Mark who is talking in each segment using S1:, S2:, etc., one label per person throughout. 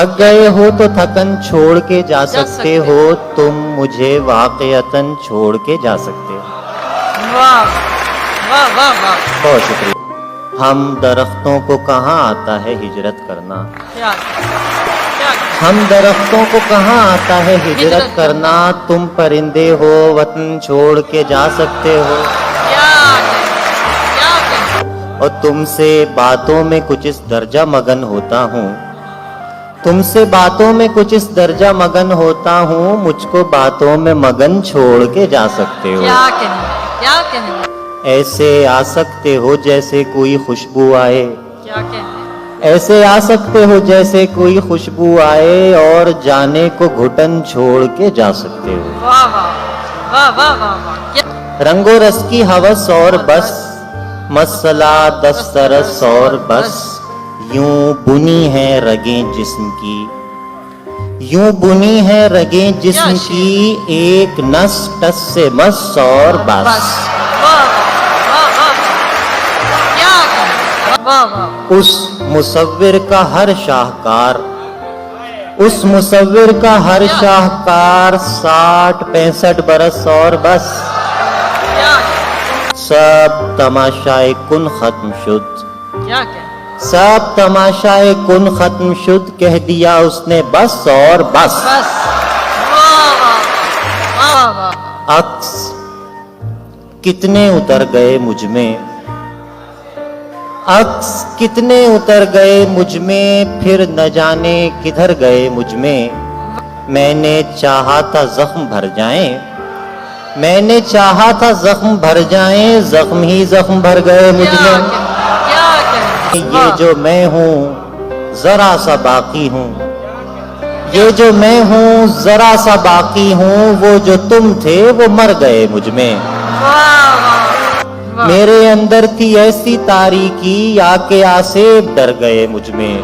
S1: थक गए हो तो थकन छोड़ के जा सकते हो, तुम मुझे वाकईतन छोड़ के जा सकते हो।
S2: वाह वाह वाह वाह,
S1: बहुत शुक्रिया। हम दरख्तों को कहाँ आता है हिजरत करना,
S2: क्या क्या
S1: हम दरख्तों को कहाँ आता है हिजरत करना, तुम परिंदे हो वतन छोड़ के जा सकते हो। और तुमसे बातों में कुछ इस दर्जा मगन होता हूँ, तुमसे बातों में कुछ इस दर्जा मगन होता हूँ, मुझको बातों में मगन छोड़ के जा सकते हो।
S2: क्या कहने, क्या कहने,
S1: ऐसे आ सकते हो जैसे कोई खुशबू आए,
S2: क्या कहने,
S1: ऐसे आ सकते हो जैसे कोई खुशबू आए, और जाने को घुटन छोड़ के जा सकते हो।
S2: वाह वाह वाह वाह वाह वाह, क्या
S1: रंगो रस की हवस और बस, मसला दस्तरस और बस, यूं बुनी है रगें जिस्म की, यूं बुनी है रगें जिस्म की, एक नस टस से मस और बस।
S2: वाह वाह वाह, क्या कहने, वाह वाह,
S1: उस मुसव्विर का हर शाहकार, उस मुसव्विर का हर शाहकार, 60-65 बरस और बस,
S2: क्या
S1: सब तमाशाए कुन खत्म शुद्ध,
S2: क्या कहने,
S1: सब तमाशाए कुन खत्म शुद्ध, कह दिया उसने बस और बस।
S2: बस, वाह वाह वाह वाह,
S1: अक्स कितने उतर गए मुझ में, अक्स कितने उतर गए मुझ में, फिर न जाने किधर गए मुझ में। मैंने चाहा था जख्म भर जाएं, मैंने चाहा था जख्म भर जाएं, जख्म ही जख्म भर गए मुझ
S2: क्या
S1: में।
S2: कहने, क्या कहने,
S1: ये जो मैं हूँ जरा सा बाकी हूँ, ये जो मैं हूँ जरा सा बाकी हूँ, वो जो तुम थे वो मर गए मुझ में।
S2: वाह वाह वाह,
S1: मेरे अंदर थी ऐसी तारीकी, आके आसेब डर गए मुझ में।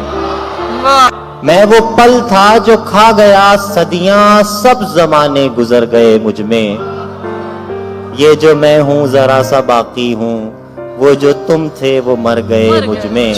S2: वाह
S1: मैं वो पल था जो खा गया सदियां, सब जमाने गुजर गए मुझ में। ये जो मैं हूँ जरा सा बाकी हूँ, वो जो तुम थे वो मर गए मुझ में।